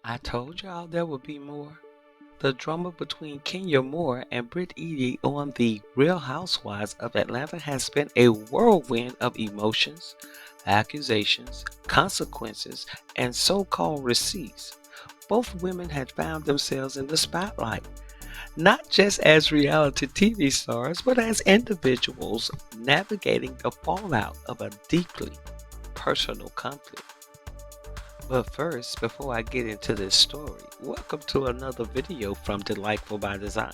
I told y'all there would be more. The drama between Kenya Moore and Brit Eady on the Real Housewives of Atlanta has been a whirlwind of emotions, accusations, consequences, and so-called receipts. Both women had found themselves in the spotlight, not just as reality TV stars, but as individuals navigating the fallout of a deeply personal conflict. But first, before I get into this story, welcome to another video from Delightful by Design.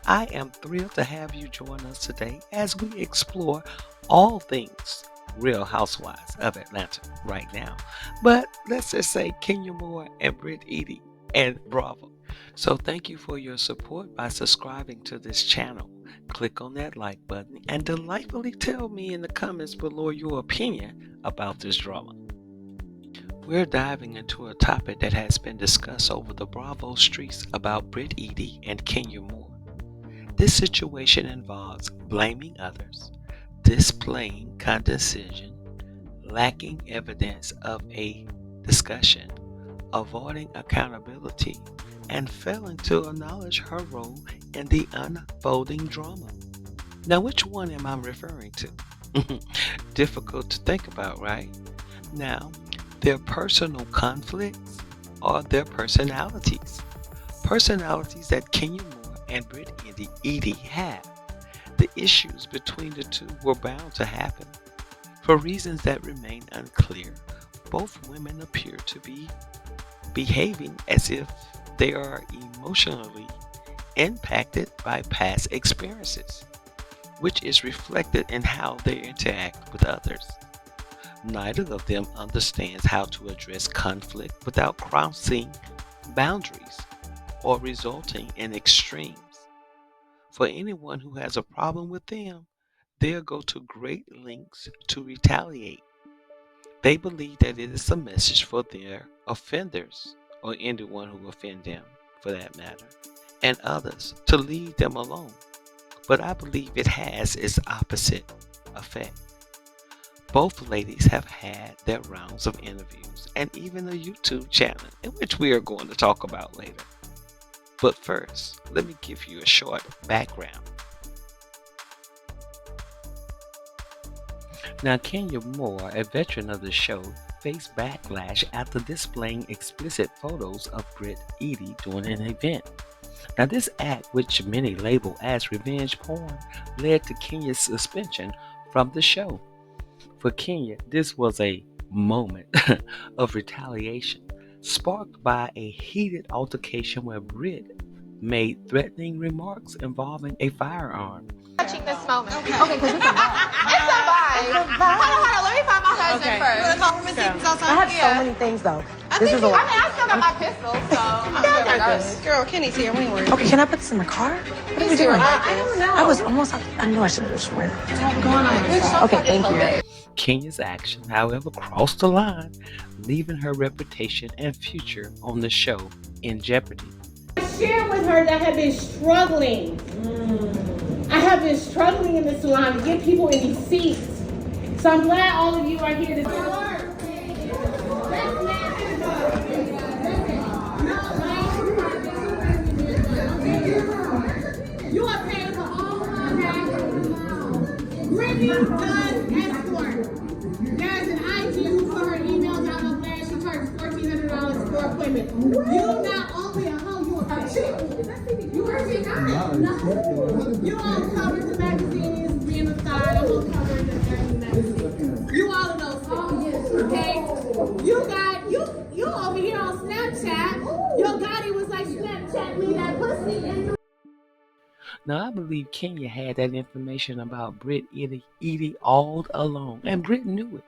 I am thrilled to have you join us today as we explore all things Real Housewives of Atlanta right now. But let's just say Kenya Moore and Brit Eady and Bravo. So thank you for your support by subscribing to this channel. Click on that like button and delightfully tell me in the comments below your opinion about this drama. We're diving into a topic that has been discussed over the Bravo streets about Brit Eady and Kenya Moore. This situation involves blaming others, displaying condescension, lacking evidence of a discussion, avoiding accountability, and failing to acknowledge her role in the unfolding drama. Now, which one am I referring to? Difficult to think about, right? Now, their personal conflicts or their personalities. Personalities that Kenya Moore and Brit Eady have. The issues between the two were bound to happen. For reasons that remain unclear, both women appear to be behaving as if they are emotionally impacted by past experiences, which is reflected in how they interact with others. Neither of them understands how to address conflict without crossing boundaries or resulting in extremes. For anyone who has a problem with them, they'll go to great lengths to retaliate. They believe that it is a message for their offenders, or anyone who offend them for that matter, and others to leave them alone. But I believe it has its opposite effect. Both ladies have had their rounds of interviews and even a YouTube channel in which we are going to talk about later. But first, let me give you a short background. Now, Kenya Moore, a veteran of the show, faced backlash after displaying explicit photos of Brit Eady during an event. Now, this act, which many label as revenge porn, led to Kenya's suspension from the show. For Kenya, this was a moment of retaliation, sparked by a heated altercation where Brit made threatening remarks involving a firearm. Watching this moment. Okay, because it's a vibe. It's a vibe. Hold on. Let me find my husband first. I have so many things though. This is a lot. I still got my pistol, so I'm still good. Girl, Kenny's here. We ain't worried. Okay, can I put this in the car? What are we doing? I don't know. I was almost. I knew I should have just sworn. What's going on? Okay, thank you. Kenya's action, however, crossed the line, leaving her reputation and future on the show in jeopardy. Share with her that I have been struggling. I have been struggling in this line to get people in these seats. So I'm glad all of you are here to do work. You are paying for all of my taxes. Brittany does escort. There's an IG who saw her email down on flash. She charges $1,400 for appointment. You not only a hoe, you a chick. You are chick. No. You all covered the magazines, being a star. I'm all covered the magazine. You all of those things. Okay? You over here on Snapchat. Your Gotti was like, Snapchat me that pussy. Now, I believe Kenya had that information about Brit Eady all along, and Brit knew it.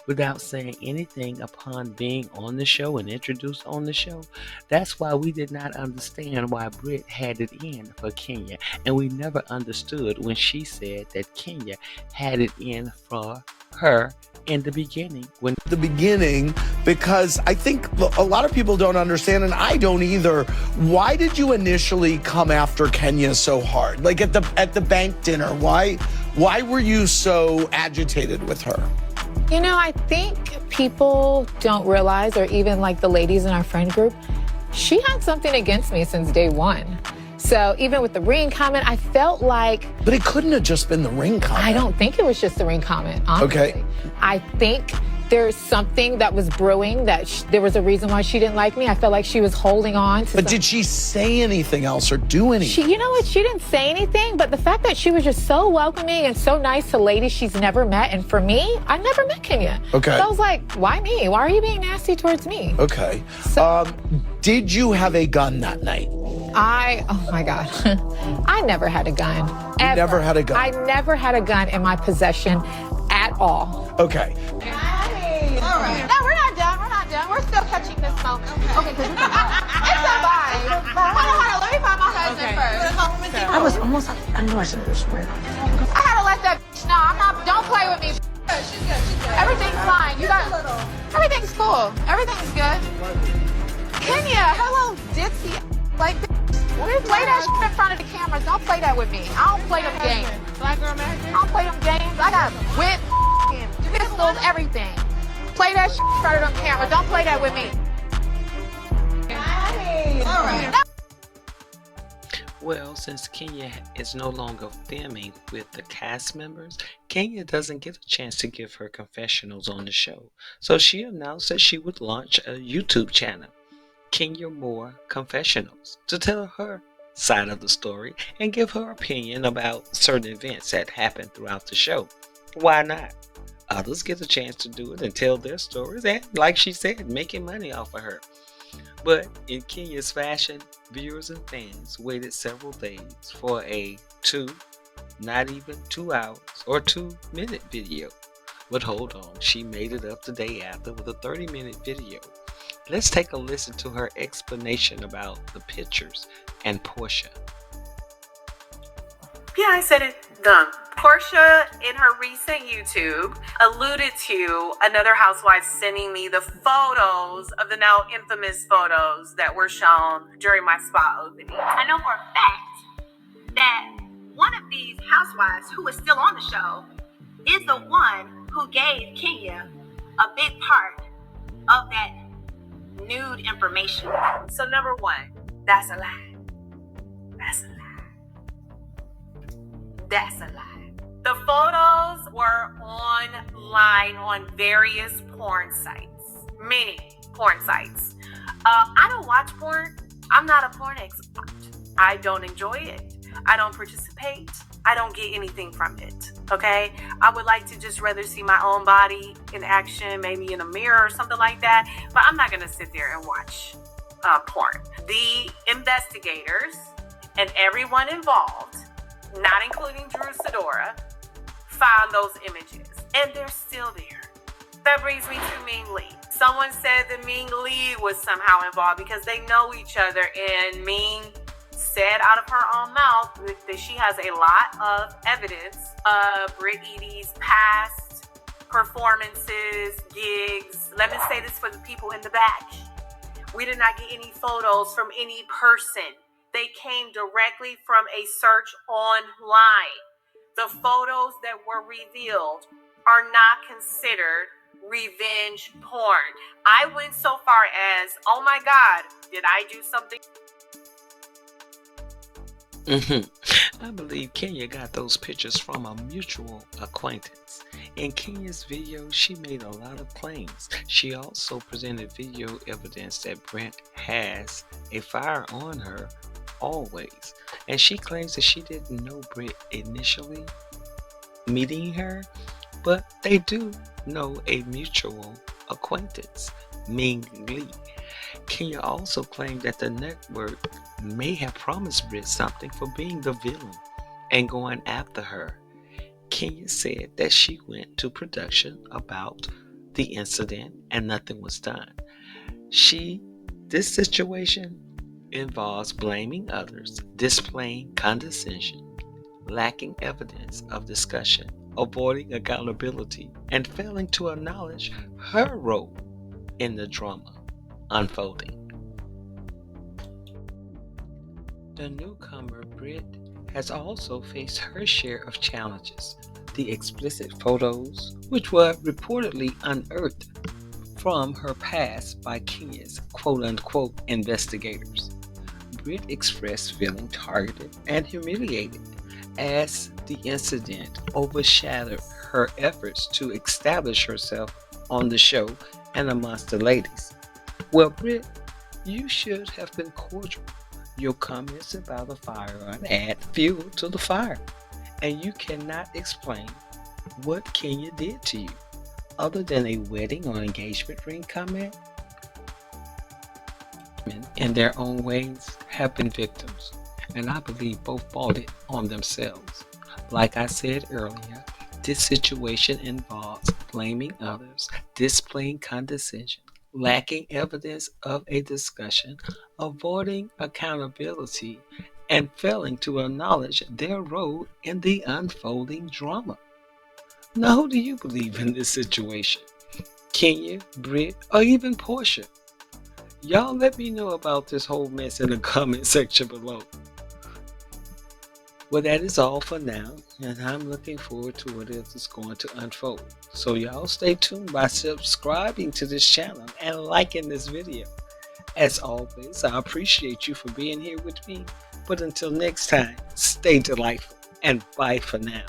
Without saying anything upon being on the show and introduced on the show, that's why we did not understand why Brit had it in for Kenya, and we never understood when she said that Kenya had it in for her in the beginning. Because I think a lot of people don't understand, and I don't either. Why did you initially come after Kenya so hard? Like at the bank dinner, why were you so agitated with her? You know, I think people don't realize, or even like the ladies in our friend group, she had something against me since day one. So even with the ring comment, I felt like... But it couldn't have just been the ring comment. I don't think it was just the ring comment, honestly. Okay. I think there's something that was brewing, that there was a reason why she didn't like me. I felt like she was holding on to... But did she say anything else or do anything? You know what? She didn't say anything, but the fact that she was just so welcoming and so nice to ladies she's never met. And for me, I never met Kenya. Okay. So I was like, why me? Why are you being nasty towards me? Okay. So, did you have a gun that night? Oh my God. I never had a gun. You never had a gun? I never had a gun in my possession at all. Okay. All right. No, we're not done. We're not done. We're still catching this smoke. Okay, because it's a vibe. Hold on. Let me find my husband first. I was almost like, I knew I shouldn't have swear. I had to let that know. I'm not. Don't play with me. She's good. Everything's fine. You got. Everything's cool. Everything's good. Kenya, hello, ditzy. Like, play that shit in front of the cameras. Don't play that with me. I don't play them games. Black girl magic. I don't play them games. I got whip, pistols, everything. Play that shit in front of them cameras. Don't play that with me. All right. Well, since Kenya is no longer filming with the cast members, Kenya doesn't get a chance to give her confessionals on the show. So she announced that she would launch a YouTube channel, Kenya Moore Confessionals, to tell her side of the story and give her opinion about certain events that happened throughout the show. Why not? Others get a chance to do it and tell their stories and, like she said, making money off of her. But in Kenya's fashion, viewers and fans waited several days for a not even 2 hours or 2-minute video. But hold on, she made it up the day after with a 30-minute video. Let's take a listen to her explanation about the pictures and Portia. Yeah, I said it. Done. Portia, in her recent YouTube, alluded to another housewife sending me the photos of the now infamous photos that were shown during my spa opening. I know for a fact that one of these housewives who is still on the show is the one who gave Kenya a big part of that nude information. So number one, that's a lie. That's a lie. That's a lie. The photos were online on various porn sites. Many porn sites. I don't watch porn. I'm not a porn expert. I don't enjoy it. I don't participate. I don't get anything from it. Okay? I would like to just rather see my own body in action, maybe in a mirror or something like that. But I'm not going to sit there and watch porn. The investigators and everyone involved, not including Drew Sidora, found those images, and they're still there. That brings me to Ming Lee. Someone said that Ming Lee was somehow involved because they know each other, and Ming said out of her own mouth that she has a lot of evidence of Brit Eady's past performances, gigs. Let me say this for the people in the back. We did not get any photos from any person. They came directly from a search online. The photos that were revealed are not considered revenge porn. I went so far as, oh my God, did I do something? I believe Kenya got those pictures from a mutual acquaintance. In Kenya's video, she made a lot of claims. She also presented video evidence that Brent has a fire on her always. And she claims that she didn't know Brit initially meeting her, but they do know a mutual acquaintance, Ming Lee. Kenya also claimed that the network may have promised Brit something for being the villain and going after her. Kenya said that she went to production about the incident and nothing was done. This situation involves blaming others, displaying condescension, lacking evidence of discussion, avoiding accountability, and failing to acknowledge her role in the drama unfolding. The newcomer Brit has also faced her share of challenges. The explicit photos, which were reportedly unearthed from her past by Kenya's quote-unquote investigators. Brit expressed feeling targeted and humiliated as the incident overshadowed her efforts to establish herself on the show and amongst the ladies. Well, Brit, you should have been cordial. Your comments about the firearm add fuel to the fire, and you cannot explain what Kenya did to you other than a wedding or engagement ring comment. In their own ways have been victims, and I believe both brought it on themselves. Like I said earlier, this situation involves blaming others, displaying condescension, lacking evidence of a discussion, avoiding accountability, and failing to acknowledge their role in the unfolding drama. Now, who do you believe in this situation? Kenya, Britt, or even Portia? Y'all let me know about this whole mess in the comment section below. Well, that is all for now, and I'm looking forward to what else is going to unfold. So y'all stay tuned by subscribing to this channel and liking this video. As always, I appreciate you for being here with me. But until next time, stay delightful and bye for now.